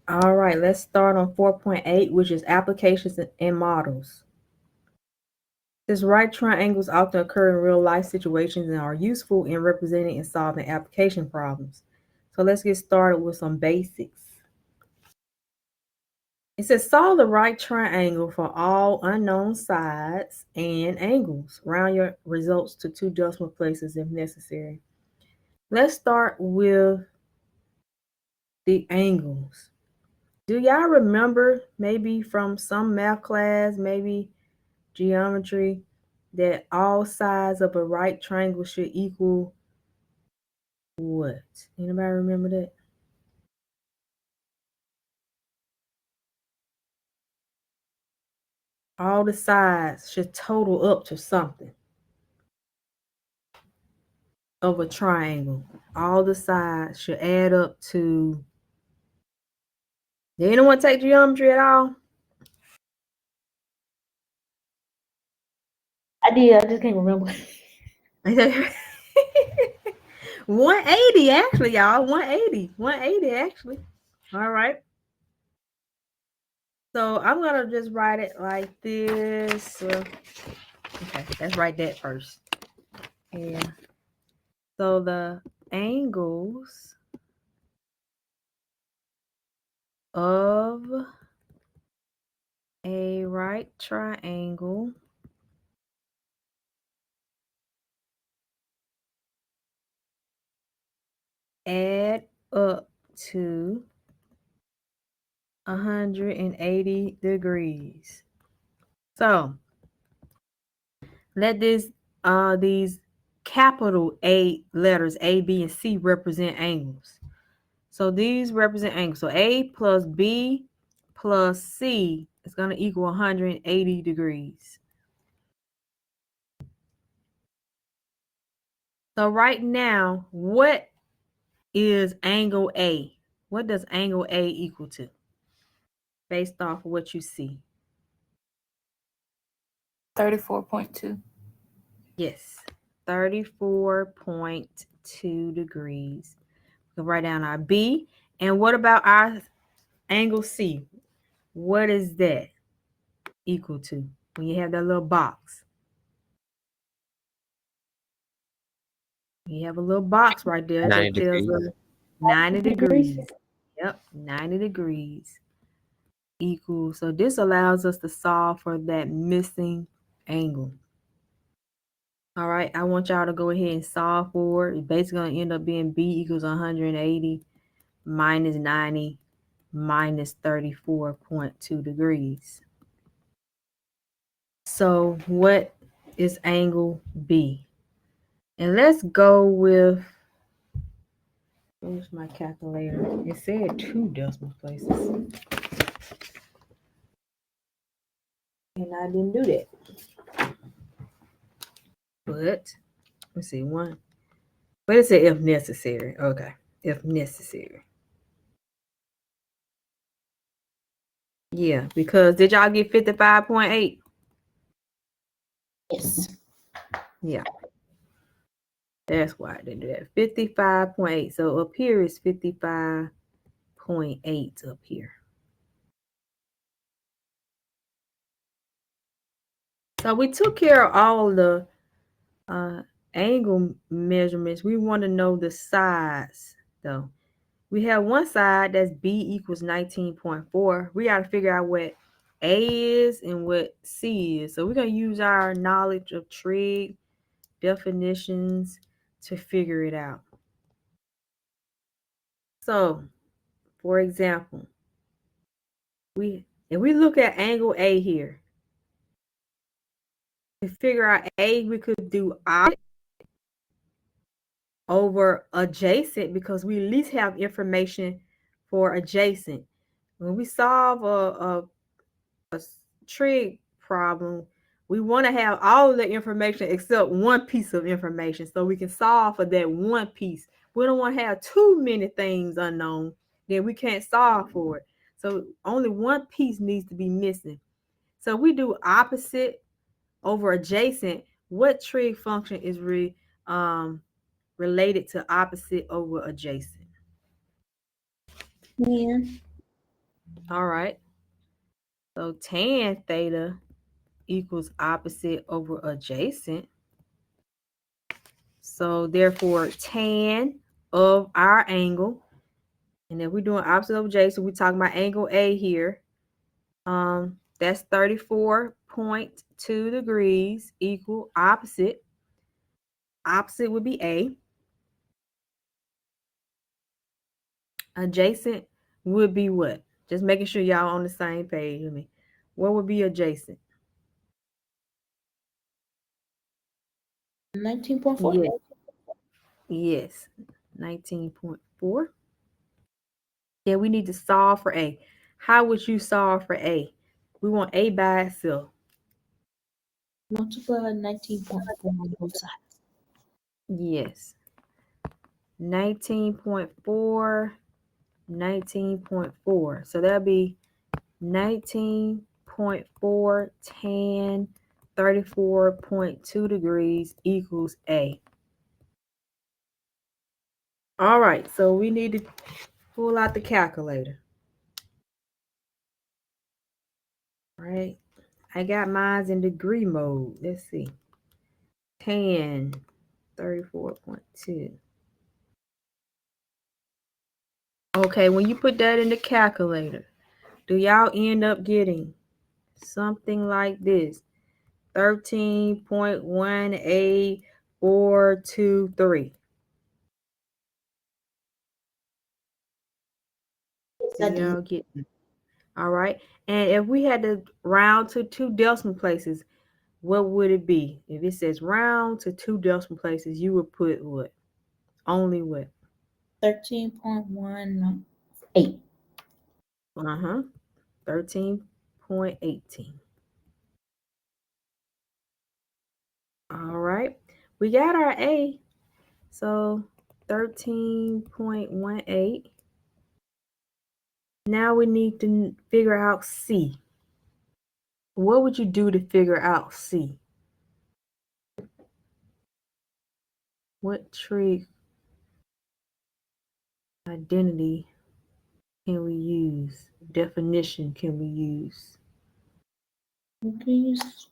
All right, let's start on 4.8, which is applications and models. This right triangles often occur in real life situations and are useful in representing and solving application problems. So let's get started with some basics. It says solve the right triangle for all unknown sides and angles. Round your results to 2 decimal places if necessary. Let's start with the angles. Do y'all remember maybe from some math class, maybe geometry, that all sides of a right triangle should equal what? Anybody remember that? All the sides should total up to something of a triangle. All the sides should add up to. Did anyone take geometry at all? I did. I just can't remember. 180 actually, y'all. 180. 180 actually. All right. So I'm gonna just write it like this. Okay, let's write that first. Yeah. So the angles of a right triangle add up to 180 degrees. So let these capital A letters A, B, and C represent angles. So these represent angles. So A plus B plus C is going to equal 180 degrees. So right now, what is angle A? What does angle A equal to? Based off of what you see. 34.2. Yes, 34.2 degrees. We'll write down our B. And what about our angle C? What is that equal to when you have that little box? You have a little box right there 90 that tells degrees. us 90 degrees. Yep, 90 degrees equals. So this allows us to solve for that missing angle. All right, I want y'all to go ahead and solve for it. It's basically going to end up being B equals 180 minus 90 minus 34.2 degrees. So what is angle B? And let's go with, where's my calculator? It said 2 decimal places. And I didn't do that. But, let's see, one. But it said if necessary. Okay, if necessary. Yeah, because did y'all get 55.8? Yes. Yeah. That's why they do that. 55.8. So up here is 55.8 up here. So we took care of all the angle measurements. We want to know the sides though. We have one side that's B equals 19.4. We got to figure out what A is and what C is. So we're going to use our knowledge of trig definitions to figure it out. So, for example, if we look at angle A here, to figure out A, we could do opposite over adjacent because we at least have information for adjacent. When we solve a trig problem, we want to have all of the information except one piece of information so we can solve for that one piece. We don't want to have too many things unknown, then we can't solve for it. So only one piece needs to be missing. So we do opposite over adjacent. What trig function is related to opposite over adjacent? Tan. All right. So tan theta equals opposite over adjacent. So therefore, tan of our angle, and if we're doing opposite of adjacent, we're talking about angle A here. That's 34.2 degrees equal opposite. Opposite would be A. Adjacent would be what? Just making sure y'all on the same page with me. What would be adjacent? 19.4. Yes. Yes. 19.4. Yeah, we need to solve for A. How would you solve for A? We want A by itself. Multiply 19.4 on both sides. Yes. 19.4, 19.4. So that'll be 19.4 tan 34.2 degrees equals A. All right, so we need to pull out the calculator. All right, I got mine in degree mode. Let's see. Tan 34.2. Okay, when you put that in the calculator, do y'all end up getting something like this? 13.18423. Yes, Do I did. y'all get it? All right. And if we had to round to two decimal places, what would it be? If it says round to two decimal places, you would put what? Only what? 13.18. Uh-huh. 13.18. All right. We got our A. So 13.18. Now we need to figure out C. What would you do to figure out C? What trig identity can we use? Definition can we use? We can use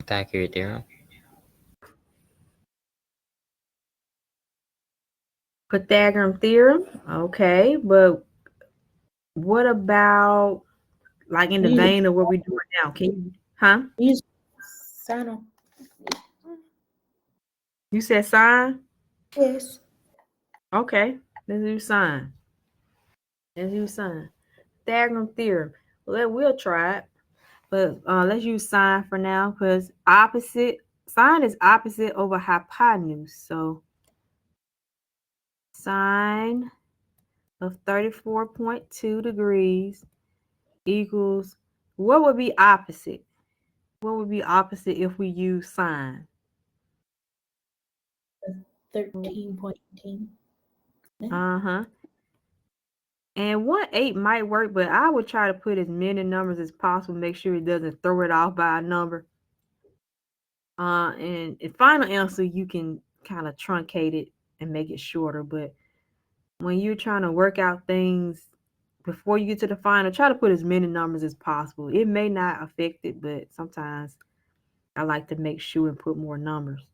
Accurate theorem. Pythagorean theorem. Okay, but what about like in the we use, vein of what we're doing now? Can you, huh? we use sign on. You said sine? Yes. Okay, let's do sine. Let's use sine. Pythagorean theorem. We'll try it, but let's use sine for now because opposite sine is opposite over hypotenuse. So sine of 34.2 degrees equals what would be opposite? What would be opposite if we use sine? 13.18. Uh-huh. And 1/8 might work, but I would try to put as many numbers as possible, make sure it doesn't throw it off by a number. And the final answer, you can kind of truncate it and make it shorter. But when you're trying to work out things before you get to the final, try to put as many numbers as possible. It may not affect it, but sometimes I like to make sure and put more numbers.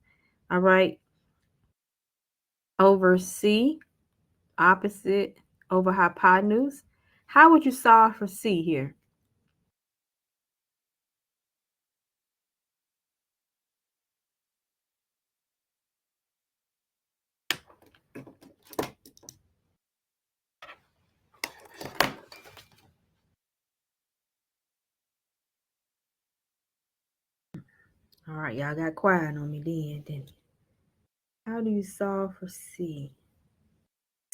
All right. Over C, opposite over hypotenuse. How would you solve for C here? All right, y'all got quiet on me then, didn't you? How do you solve for C?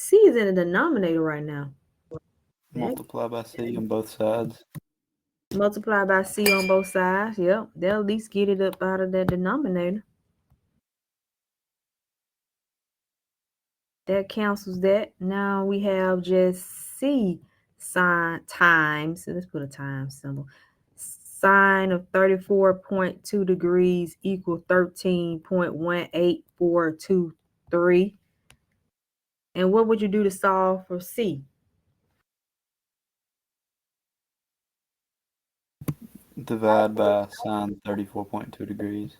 C is in the denominator right now. Multiply by C on both sides. Multiply by C on both sides. Yep, they'll at least get it up out of that denominator. That cancels that. Now we have just C sine times. So let's put a times symbol. Sine of 34.2 degrees equal 13.18423. And what would you do to solve for C? Divide by sine 34.2 degrees.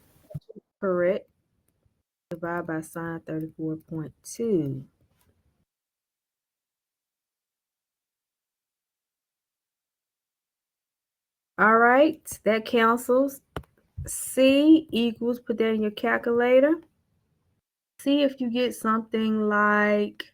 Correct. Divide by sine 34.2. All right, that cancels. C equals, put that in your calculator. See if you get something like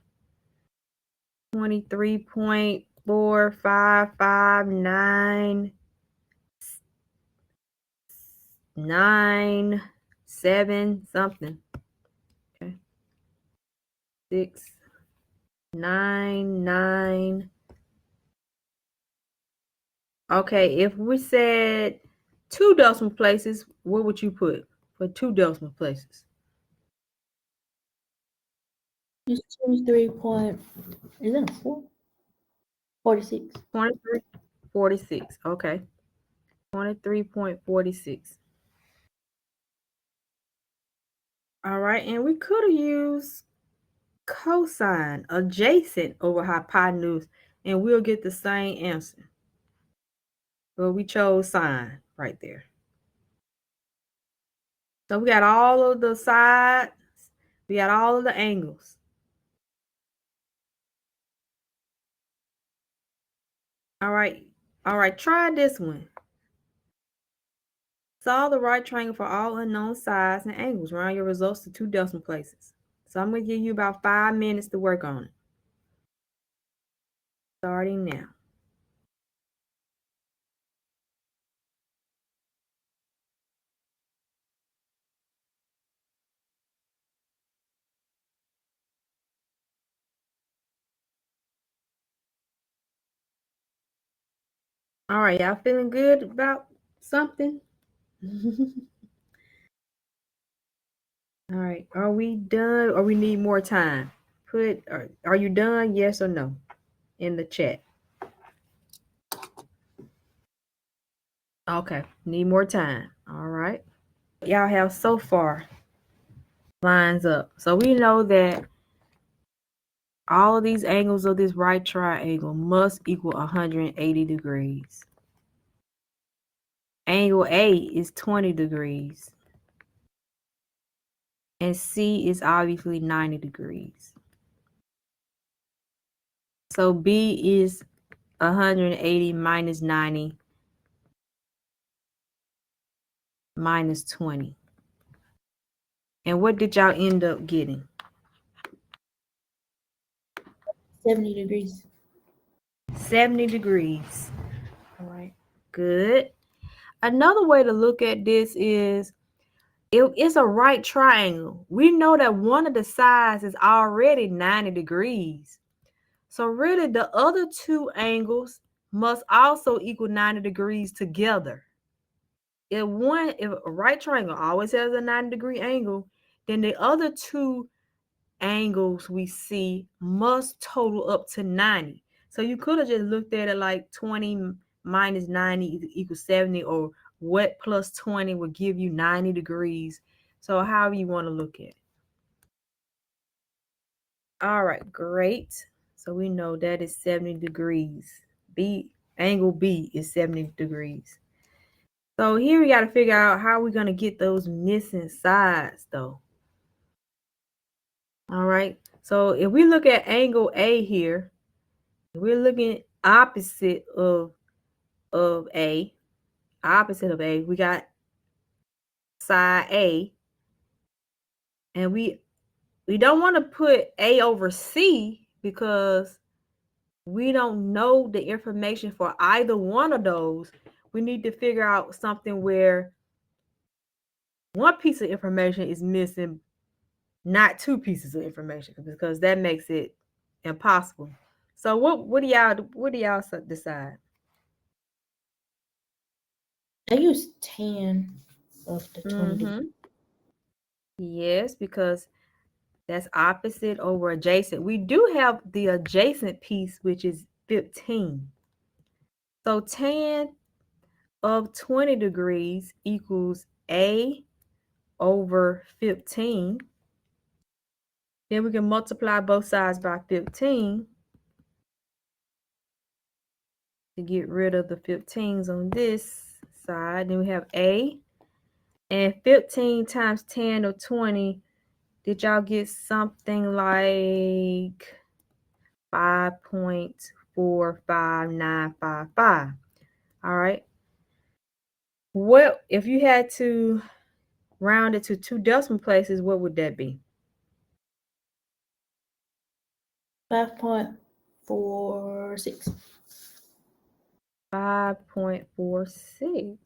23.455997 something. Okay. 699. Okay, if we said 2 decimal places, what would you put for 2 decimal places? It's 23 point. Is that a 4? 46. 23.46. Okay. 23.46. All right, and we could have used cosine adjacent over hypotenuse, and we'll get the same answer. But we chose sine right there. So we got all of the sides, we got all of the angles. All right, try this one. Solve the right triangle for all unknown sides and angles. Round your results to 2 decimal places. So I'm going to give you about 5 minutes to work on it. Starting now. All right, y'all feeling good about something? All right, are we done or we need more time? Are you done? Yes or no in the chat. Okay, need more time. All right. Y'all have so far lines up. So we know that all of these angles of this right triangle must equal 180 degrees. Angle A is 20 degrees. And C is obviously 90 degrees. So B is 180 minus 90 minus 20. And what did y'all end up getting? 70 degrees. 70 degrees. All right, good. Another way to look at this is if it's a right triangle, we know that one of the sides is already 90 degrees. So really the other two angles must also equal 90 degrees together. If a right triangle always has a 90-degree angle, then the other two angles we see must total up to 90. So you could have just looked at it like 20 minus 90 equals 70, or what plus 20 would give you 90 degrees. So however you want to look at it. All right, great. So we know that is 70 degrees. Angle B is 70 degrees. So here we got to figure out how we're going to get those missing sides though. All right. So if we look at angle A here, we're looking opposite of A. Opposite of A, we got side A. And we don't want to put A over C because we don't know the information for either one of those. We need to figure out something where one piece of information is missing, not two pieces of information, because that makes it impossible. So what do y'all decide? I use 10 of the 20 degrees. Yes, because that's opposite over adjacent. We do have the adjacent piece, which is 15. So 10 of 20 degrees equals A over 15. Then we can multiply both sides by 15 to get rid of the 15s on this side. Then we have A. And 15 times 10 or 20, did y'all get something like 5.45955? All right. What if you had to round it to 2 decimal places, what would that be? 5.46. 5.46.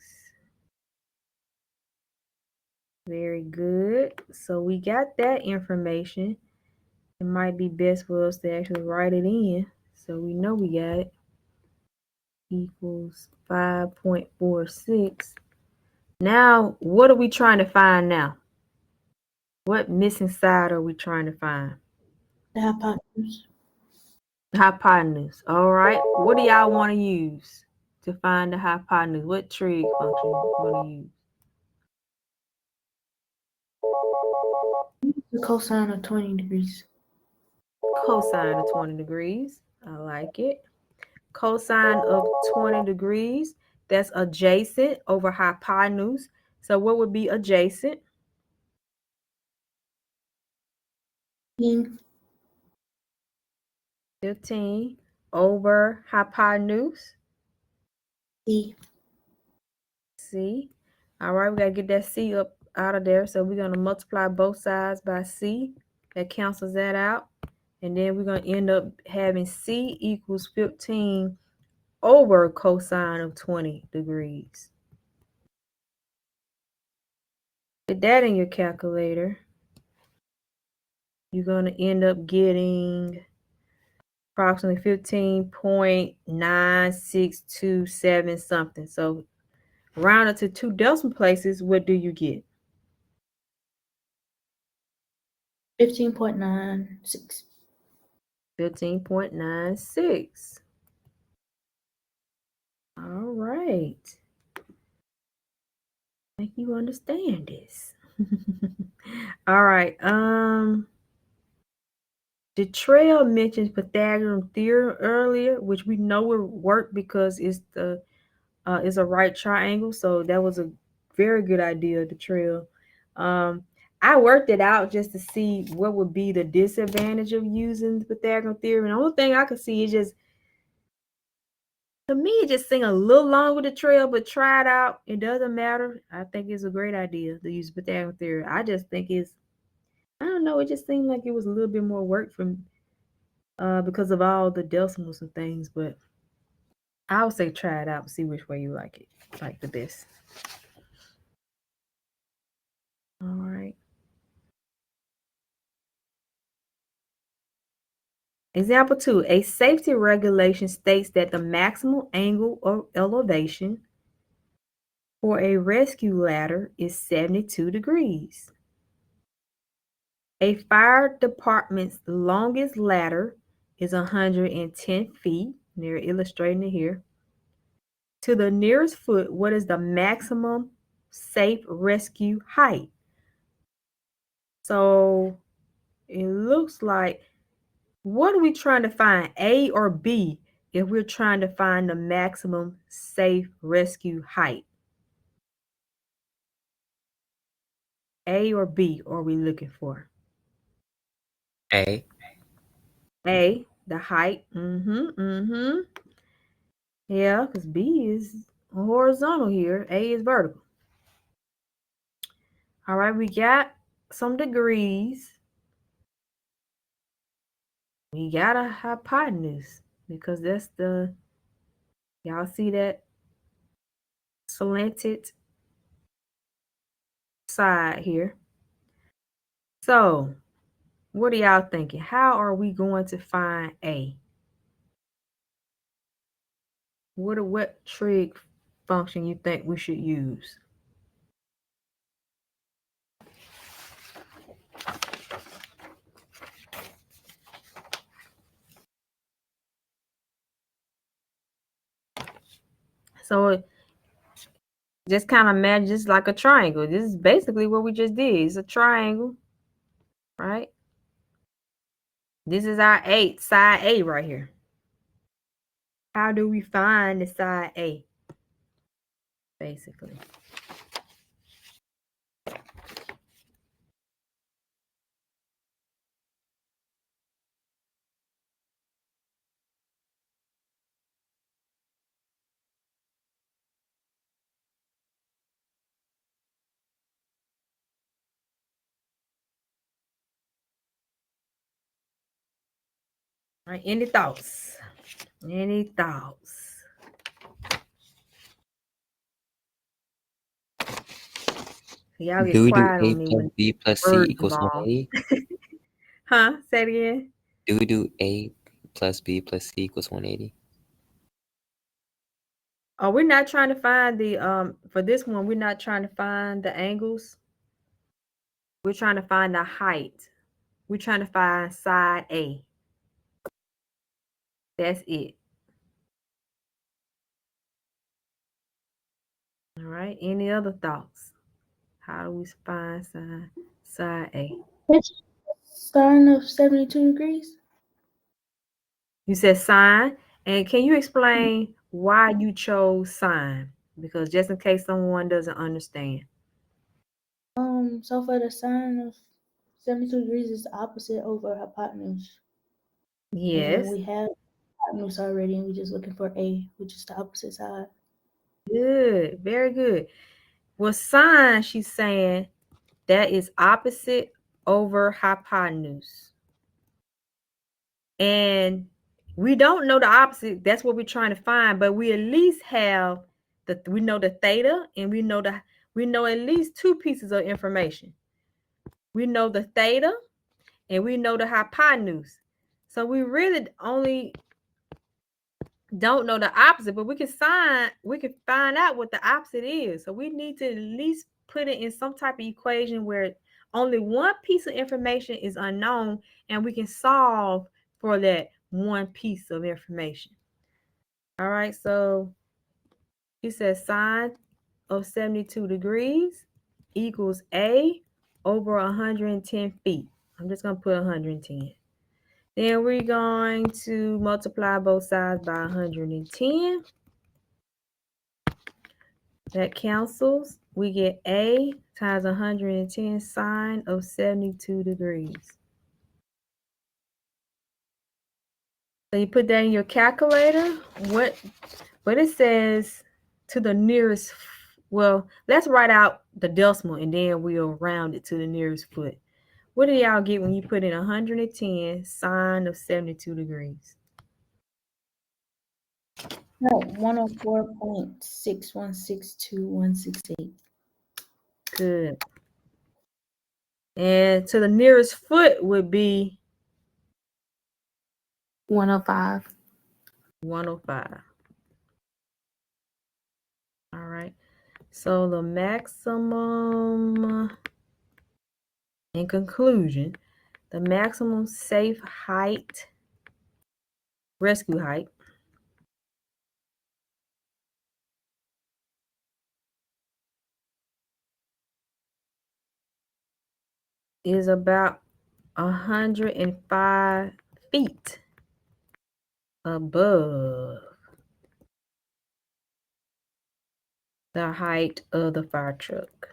Very good. So we got that information. It might be best for us to actually write it in so we know we got it. Equals 5.46. Now, what are we trying to find now? What missing side are we trying to find? The hypotenuse. Hypotenuse. All right. What do y'all want to use to find the hypotenuse? What trig function you want to use? The cosine of 20 degrees. Cosine of 20 degrees. I like it. Cosine of 20 degrees. That's adjacent over hypotenuse. So what would be adjacent? 15 over hypotenuse. C. C. All right, we got to get that C up out of there. So we're going to multiply both sides by C. That cancels that out. And then we're going to end up having C equals 15 over cosine of 20 degrees. Put that in your calculator. You're going to end up getting approximately 15.9627 something. So round it to 2 decimal places, what do you get? 15.96. 15.96. All right. I think you understand this. All right. The trail mentions Pythagorean theorem earlier, which we know will work because it's a right triangle. So that was a very good idea, the trail. I worked it out just to see what would be the disadvantage of using the Pythagorean theorem. And the only thing I could see is just, to me, it just seemed a little long with the trail, but try it out. It doesn't matter. I think it's a great idea to use Pythagorean theorem. I just think I don't know, it just seemed like it was a little bit more work from because of all the decimals and things, but I would say try it out and see which way you like the best. All right. Example 2, a safety regulation states that the maximum angle of elevation for a rescue ladder is 72 degrees. A fire department's longest ladder is 110 feet. They're illustrating it here. To the nearest foot, what is the maximum safe rescue height? So it looks like, what are we trying to find, A or B, if we're trying to find the maximum safe rescue height? A or B are we looking for? A. A, the height. Yeah, because B is horizontal here. A is vertical. All right, we got some degrees. We got a hypotenuse because that's y'all see that slanted side here. So what are y'all thinking? How are we going to find A? What trig function you think we should use? So just kind of imagine just like a triangle. This is basically what we just did. It's a triangle, right? This is our side A right here. How do we find the side A? Basically. All right, any thoughts? Any thoughts? Y'all get Do we do quiet A on me plus when B plus C words equals involved. 180? Huh? Say it again. Do we do A plus B plus C equals 180? Oh, we're not trying to find the for this one, we're not trying to find the angles. We're trying to find the height. We're trying to find side A. That's it. All right. Any other thoughts? How do we find side A? It's sine of 72 degrees. You said sine, and can you explain why you chose sine? Because just in case someone doesn't understand. So for the sine of 72 degrees is the opposite over hypotenuse. And Yes. we have hypotenuse already, and we're just looking for A, which is the opposite side. Good. Very good. Well, sine, she's saying that is opposite over hypotenuse. And we don't know the opposite. That's what we're trying to find, but we at least have we know the theta, and we know at least two pieces of information. We know the theta and we know the hypotenuse. So we really only don't know the opposite, but we can find out what the opposite is. So we need to at least put it in some type of equation where only one piece of information is unknown, and we can solve for that one piece of information. All right, so he says sine of 72 degrees equals A over 110 feet. I'm just going to put 110. Then we're going to multiply both sides by 110. That cancels. We get A times 110 sine of 72 degrees. So you put that in your calculator. What it says to the nearest, well, let's write out the decimal and then we'll round it to the nearest foot. What do y'all get when you put in 110 sine of 72 degrees? No, 104.6162168. Good. And to the nearest foot would be 105. 105. All right. So the maximum, in conclusion, the maximum safe height, rescue height, is about 105 feet above the height of the fire truck.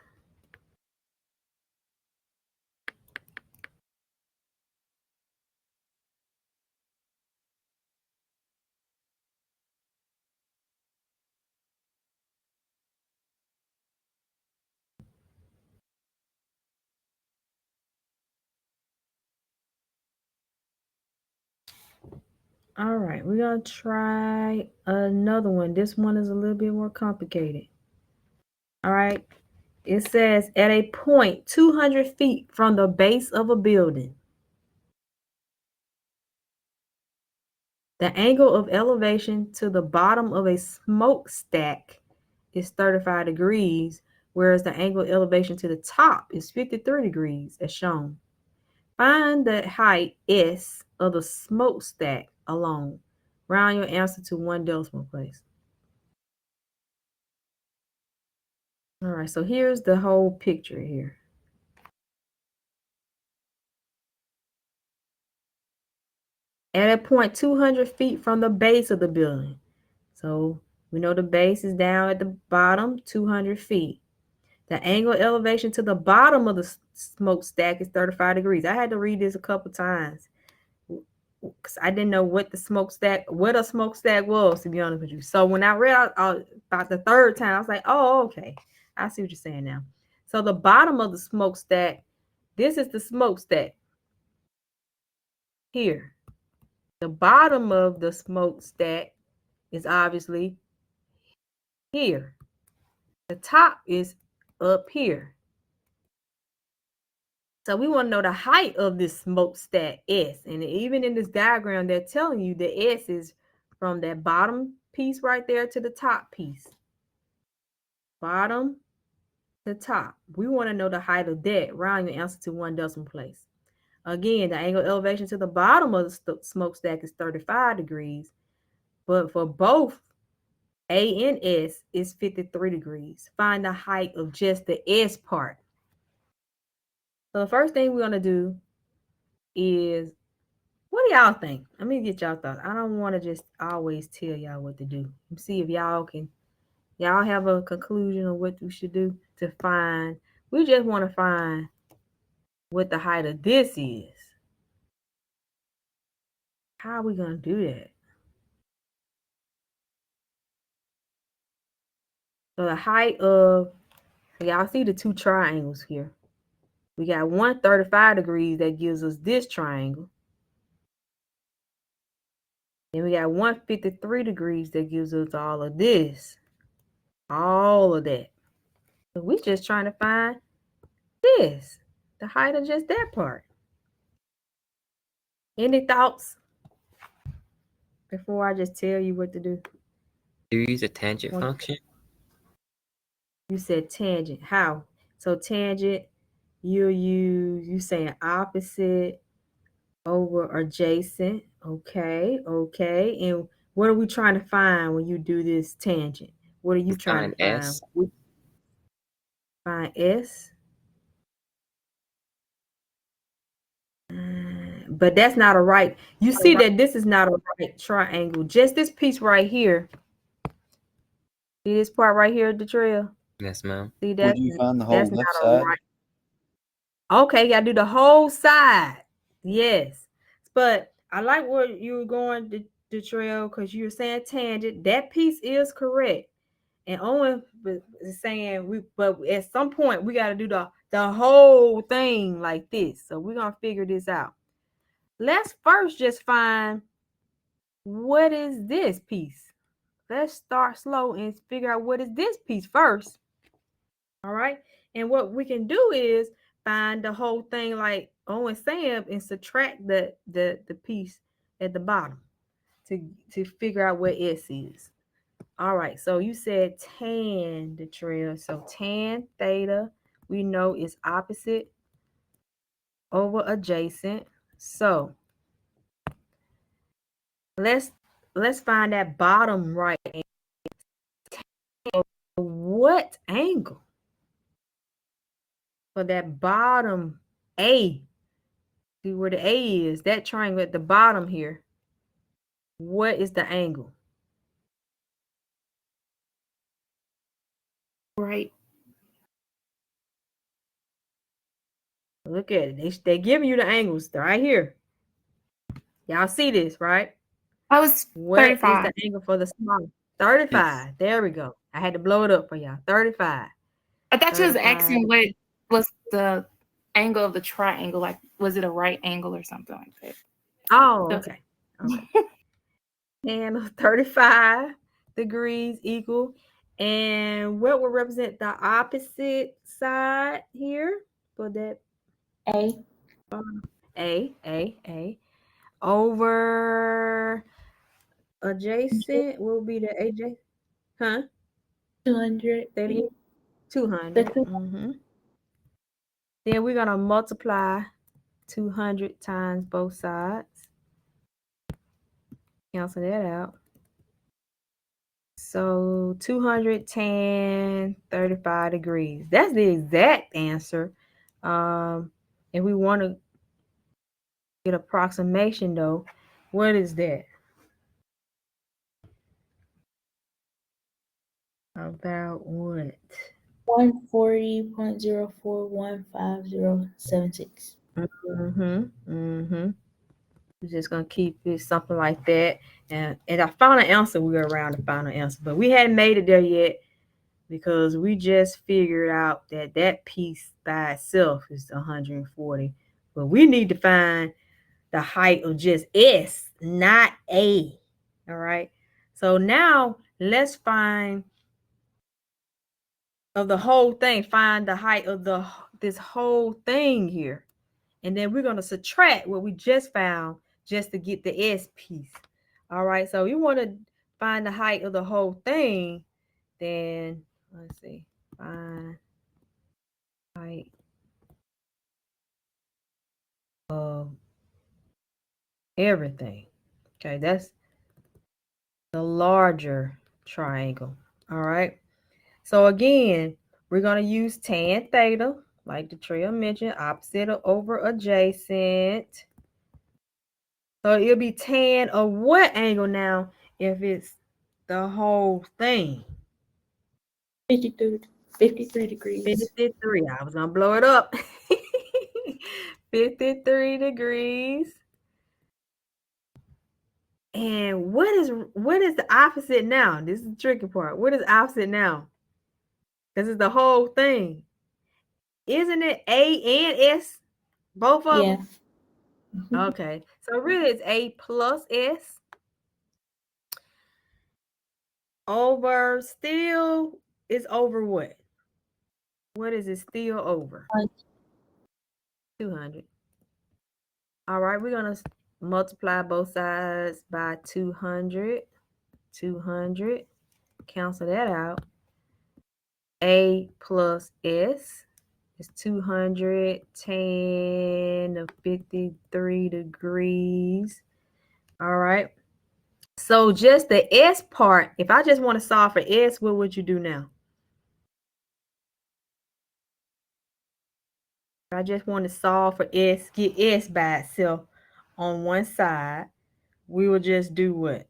All right, we're going to try another one. This one is a little bit more complicated. All right, it says at a point 200 feet from the base of a building, the angle of elevation to the bottom of a smokestack is 35 degrees, whereas the angle of elevation to the top is 53 degrees, as shown. Find the height S of the smokestack alone. Round your answer to one decimal place. All right, so here's the whole picture here. at a point 200 feet from the base of the building. So we know the base is down at the bottom, 200 feet. The angle elevation to the bottom of the smokestack is 35 degrees. I had to read this a couple times because I didn't know what a smokestack was, to be honest with you. So when I read about the third time, I was like, oh, okay. I see what you're saying now. So the bottom of the smokestack, this is the smokestack here. The bottom of the smokestack is obviously here. The top is up here. So we want to know the height of this smokestack S. And even in this diagram, they're telling you the S is from that bottom piece right there to the top piece. Bottom to top. We want to know the height of that. Round your answer to 1 decimal place. Again, the angle elevation to the bottom of the smokestack is 35 degrees. But for both A and S, it's 53 degrees. Find the height of just the S part. So the first thing we're going to do is, what do y'all think? Let me get y'all thoughts. I don't want to just always tell y'all what to do. See if y'all have a conclusion of what we should do to find. We just want to find what the height of this is. How are we going to do that? So the height of, y'all see the two triangles here. We got 135 degrees that gives us this triangle. And we got 153 degrees that gives us all of this. All of that. So we're just trying to find this. The height of just that part. Any thoughts before I just tell you what to do? Do you use a tangent function? You said tangent. How? So tangent, you saying opposite over adjacent. Okay. And what are we trying to find when you do this tangent? What are you trying to find? S. Find S. But that's not a right. You see that this is not a right triangle. Just this piece right here. See this part right here, Detrail? Yes, ma'am. See that? Would you find the whole That's left not a side? right. Okay, you gotta do the whole side. Yes. But I like where you were going, Detrail, because you were saying tangent. That piece is correct. And Owen is saying but at some point we gotta do the whole thing like this. So we're gonna figure this out. Let's first just find what is this piece. Let's start slow and figure out what is this piece first. All right. And what we can do is find the whole thing like Owen's saying and subtract the piece at the bottom to figure out what S is. All right. So you said tan, the trail. So tan theta, we know is opposite over adjacent. So let's find that bottom right angle. What angle? For that bottom A. See where the A is, that triangle at the bottom here. What is the angle? Right. Look at it. They giving you the angles right here. Y'all see this, right? I was What 35. is the angle for the small? 35. There we go. I had to blow it up for y'all. 35. I thought you was 35. asking what was the angle of the triangle. Like, was it a right angle or something like that? Oh, okay. And 35 degrees equal. And what will represent the opposite side here for that? A. Over adjacent will be the AJ. Huh? 200. 200. Mm-hmm. Then we're going to multiply 200 times both sides. Cancel that out. So 200 tan 35 degrees. That's the exact answer. If we want to get approximation though, What is that? About what? 140.04150076. Mm-hmm. Mm-hmm. We're just gonna keep it something like that. And our final answer, we're around the final answer, but we hadn't made it there yet because we just figured out that that piece by itself is 140. But we need to find the height of just S, not A. All right. So now let's find of the whole thing. Find the height of this whole thing here. And then we're going to subtract what we just found just to get the S piece. All right, so you want to find the height of the whole thing, then let's see, find height of everything. Okay, that's the larger triangle. All right, so again, we're going to use tan theta, like the trail mentioned, opposite over adjacent. So it'll be tan of what angle now if it's the whole thing? 53 degrees. 53. I was going to blow it up. 53 degrees. And what is the opposite now? This is the tricky part. What is opposite now? This is the whole thing. Isn't it A and S? Both of Yeah. them? Okay. So really it's A plus S over still is over what? What is it still over? 200. All right, we're going to multiply both sides by 200. 200. Cancel that out. A plus S is 200 tan of 53 degrees. All right. So just the S part, if I just want to solve for S, what would you do now? If I just want to solve for S, get S by itself on one side, we will just do what?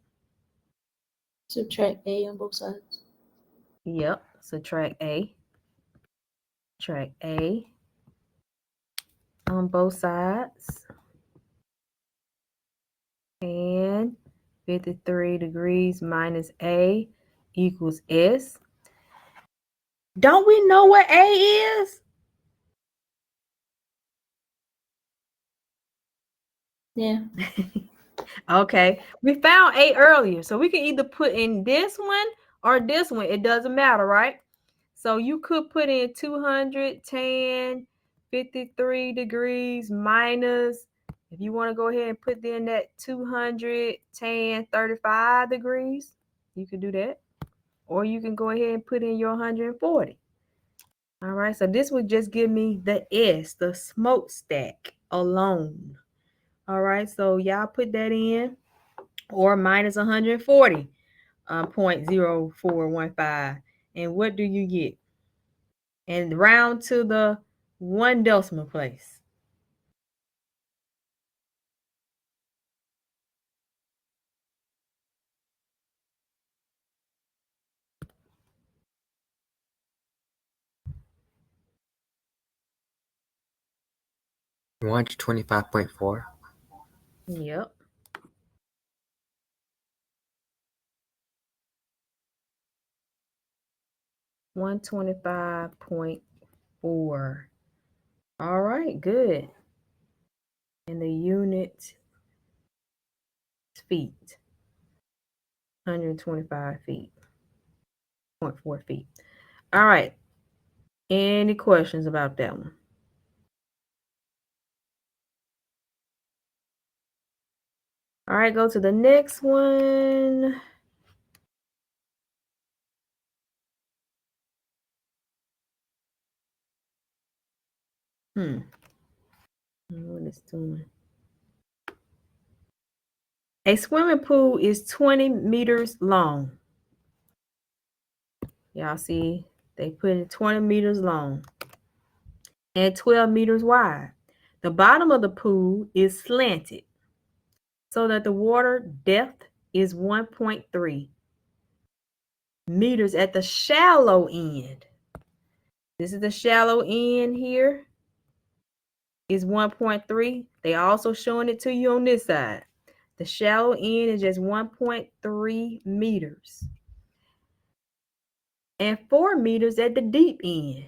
Subtract A on both sides. Yep, subtract A. Subtract A on both sides. And 53 degrees minus A equals S. Don't we know what A is? Yeah. Okay, we found A earlier, so we can either put in this one or this one. It doesn't matter, right? So you could put in 200 tan 53 degrees minus, if you want to go ahead and put in that 200 tan 35 degrees, you can do that. Or you can go ahead and put in your 140. All right, so this would just give me the S, the smokestack alone. All right, so y'all put that in, or minus 140, 0.0415. And what do you get? And round to the 1 decimal place. One 25.4. Yep. $125.4. All right, good. And the unit feet. 125 feet. 0.4 feet. All right. Any questions about that one? All right, go to the next one. What is doing? A swimming pool is 20 meters long. Y'all see, they put it 20 meters long and 12 meters wide. The bottom of the pool is slanted. so that the water depth is 1.3 meters at the shallow end. This is the shallow end here, is 1.3. They also showing it to you on this side. The shallow end is just 1.3 meters. And 4 meters at the deep end.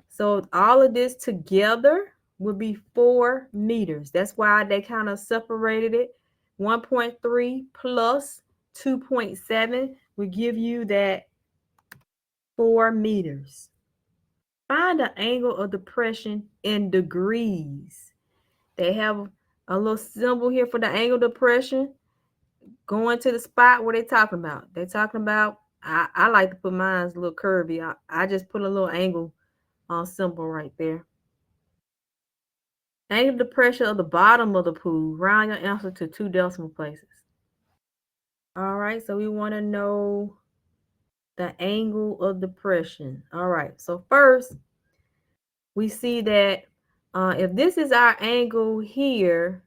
So all of this together would be 4 meters. That's why they kind of separated it. 1.3 plus 2.7 would give you that 4 meters. Find the angle of depression in degrees. They have a little symbol here for the angle of depression. Going to the spot where they're talking about. They're talking about, I like to put mine a little curvy. I just put a little angle symbol right there. Angle the pressure of the bottom of the pool. Round your answer to 2 decimal places. All right, so we want to know the angle of depression. All right, so first we see that if this is our angle here,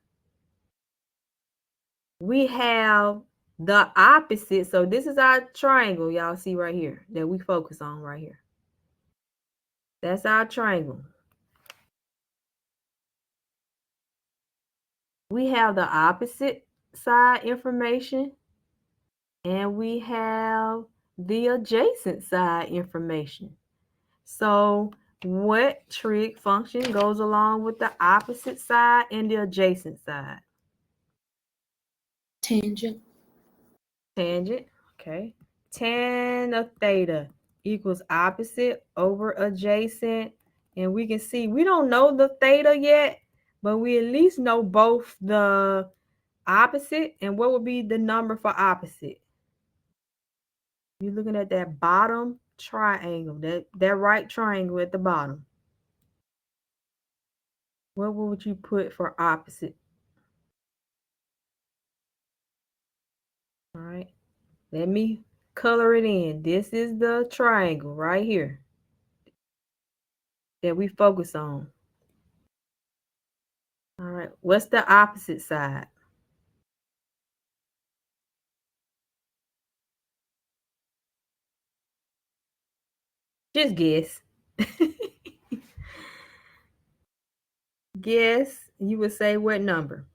we have the opposite. So this is our triangle, y'all see right here, that we focus on right here. That's our triangle. We have the opposite side information, and we have the adjacent side information. So what trig function goes along with the opposite side and the adjacent side? Tangent. Tangent, okay. Tan of theta equals opposite over adjacent. And we can see we don't know the theta yet, but we at least know both the opposite and what would be the number for opposite. You're looking at that bottom triangle, that right triangle at the bottom. What would you put for opposite? All right, let me color it in. This is the triangle right here that we focus on. All right, what's the opposite side? Just guess. Guess. You would say what number?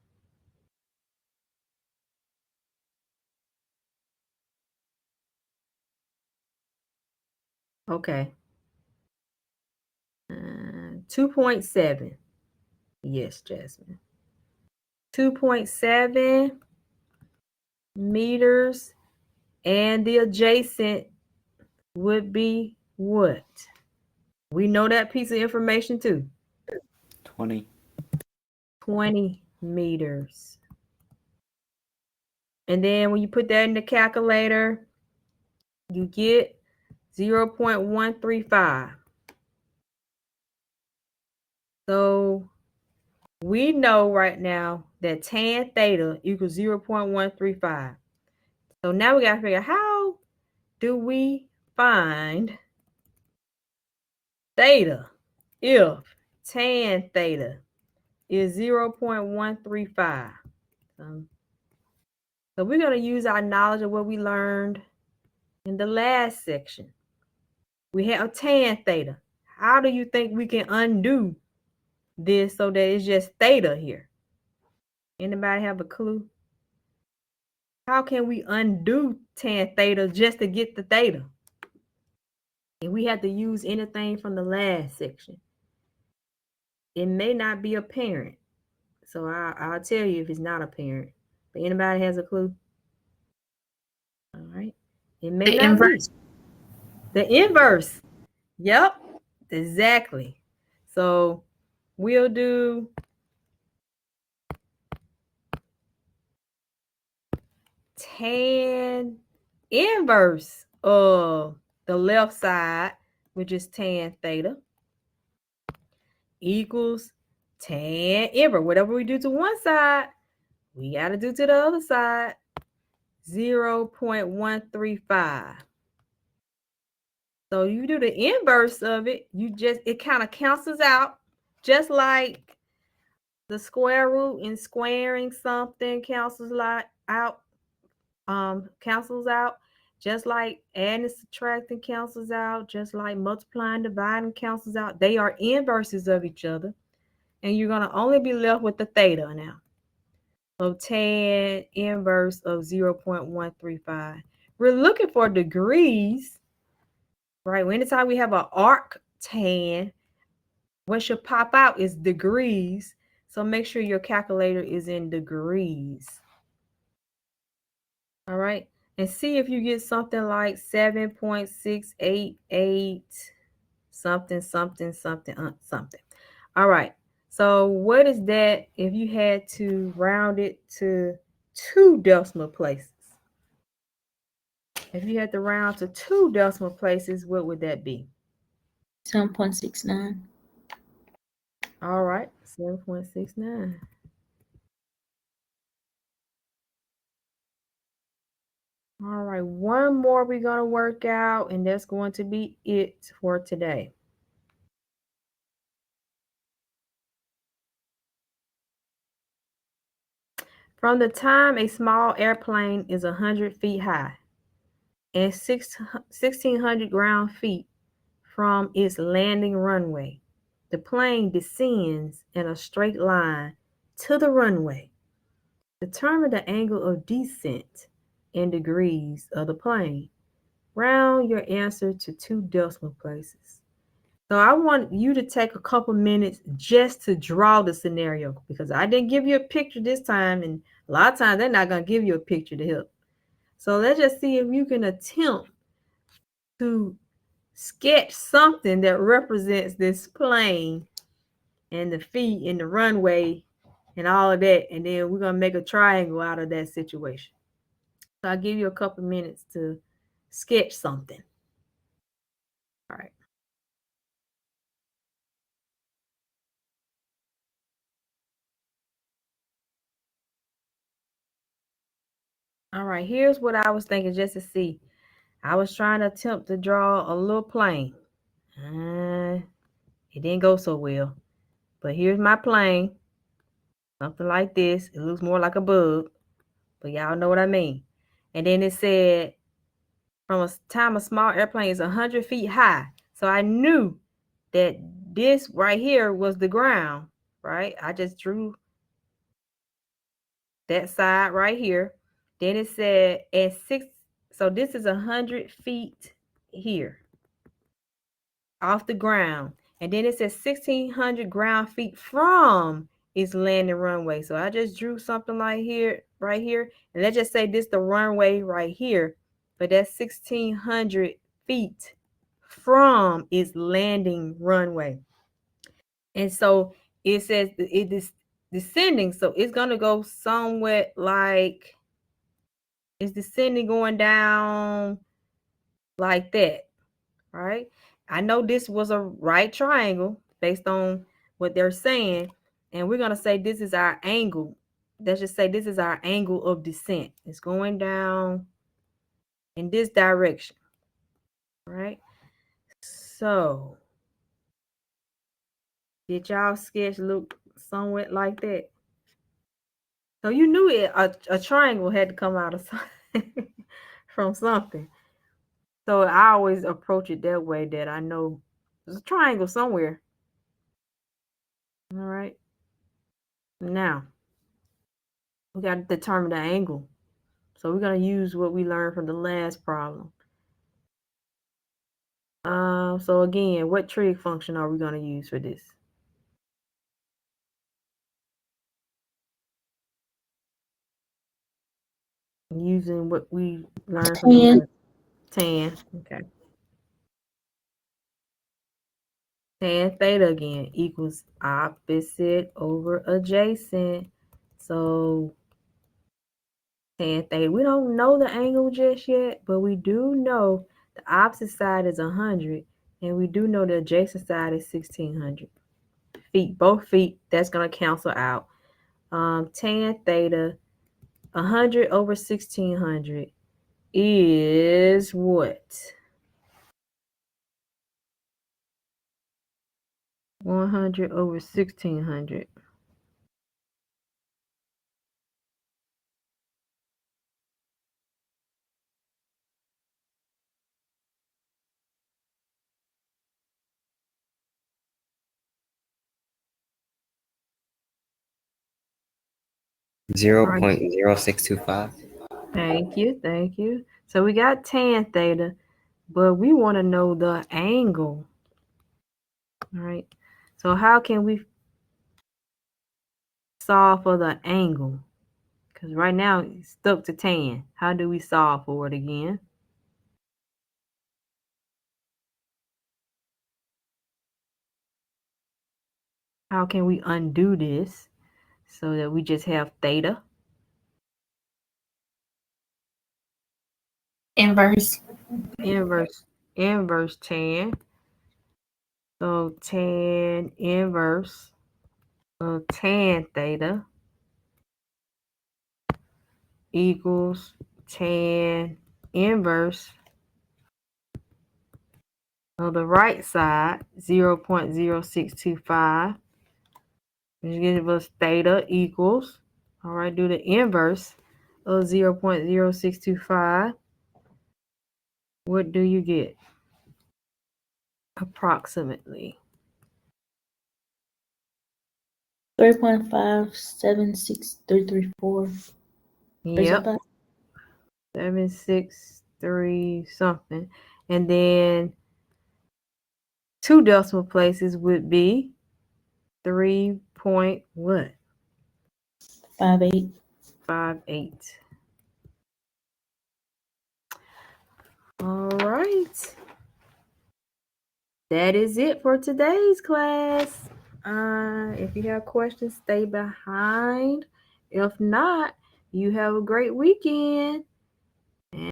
Okay. 2.7. Yes, Jasmine. 2.7 meters, and the adjacent would be what? We know that piece of information too. 20. 20 meters. And then when you put that in the calculator, you get 0.135. So we know right now that tan theta equals 0.135. So now we got to figure out, how do we find theta if tan theta is 0.135? So we're going to use our knowledge of what we learned in the last section. We have tan theta. How do you think we can undo this so that it's just theta here? Anybody have a clue? How can we undo tan theta just to get the theta? If we have to use anything from the last section, it may not be apparent. So I'll tell you if it's not apparent. But anybody has a clue? All right. It may The not inverse. be. The inverse. Yep, exactly. So we'll do tan inverse of the left side, which is tan theta, equals tan inverse. Whatever we do to one side, we got to do to the other side. 0.135. So you do the inverse of it, it kind of cancels out, just like the square root in squaring something cancels out, just like adding and subtracting cancels out, just like multiplying, dividing cancels out. They are inverses of each other, and you're going to only be left with the theta now. So tan inverse of 0.135. We're looking for degrees, right? Anytime we have an arc tan, what should pop out is degrees. So make sure your calculator is in degrees. All right. And see if you get something like 7.688 something, something, something, something. All right. So what is that if you had to round it to 2 decimal places? If you had to round to 2 decimal places, what would that be? 7.69. All right, 7.69. All right, one more we're going to work out, and that's going to be it for today. From the time a small airplane is 100 feet high and 1,600 ground feet from its landing runway, the plane descends in a straight line to the runway. Determine the angle of descent in degrees of the plane. Round your answer to 2 decimal places. So I want you to take a couple minutes just to draw the scenario, because I didn't give you a picture this time, and a lot of times they're not going to give you a picture to help. So let's just see if you can attempt to sketch something that represents this plane and the feet and the runway and all of that, and then we're going to make a triangle out of that situation. So I'll give you a couple minutes to sketch something. All right. All right, here's what I was thinking just to see. I was trying to attempt to draw a little plane. It didn't go so well. But here's my plane. Something like this. It looks more like a bug, but y'all know what I mean. And then it said, from a time a small airplane is 100 feet high. So I knew that this right here was the ground, right? I just drew that side right here. Then it said at 6, so this is 100 feet here off the ground. And then it says 1,600 ground feet from its landing runway. So I just drew something like here, right here. And let's just say this the runway right here. But that's 1,600 feet from its landing runway. And so it says it is descending. So it's going to go somewhat like it's descending, going down like that, right? I know this was a right triangle based on what they're saying, and we're going to say this is our angle. Let's just say this is our angle of descent. It's going down in this direction, right? So did y'all sketch look somewhat like that? So you knew a triangle had to come out of something from something. So I always approach it that way, that I know there's a triangle somewhere. All right. Now we got to determine the angle. So we're going to use what we learned from the last problem. So again, what trig function are we going to use for this? Using what we learned from the last. Tan. Okay. Tan theta again equals opposite over adjacent. So tan theta, we don't know the angle just yet, but we do know the opposite side is 100, and we do know the adjacent side is 1,600 feet. Both feet, that's going to cancel out. Tan theta, 100 over 1,600 is what? 100 over 1,600. 0.0625. Thank you. Thank you. So we got tan theta, but we want to know the angle. All right. So how can we solve for the angle? Because right now it's stuck to tan. How do we solve for it again? How can we undo this so that we just have theta? Inverse. Inverse tan. So tan inverse of tan theta equals tan inverse of the right side, 0.0625, which gives us theta equals, all right, do the inverse of 0.0625. What do you get? Approximately. 3.576334. Yep, 763 something. And then 2 decimal places would be 3 point what? 58. 58. All right. That is it for today's class. If you have questions, stay behind. If not, you have a great weekend.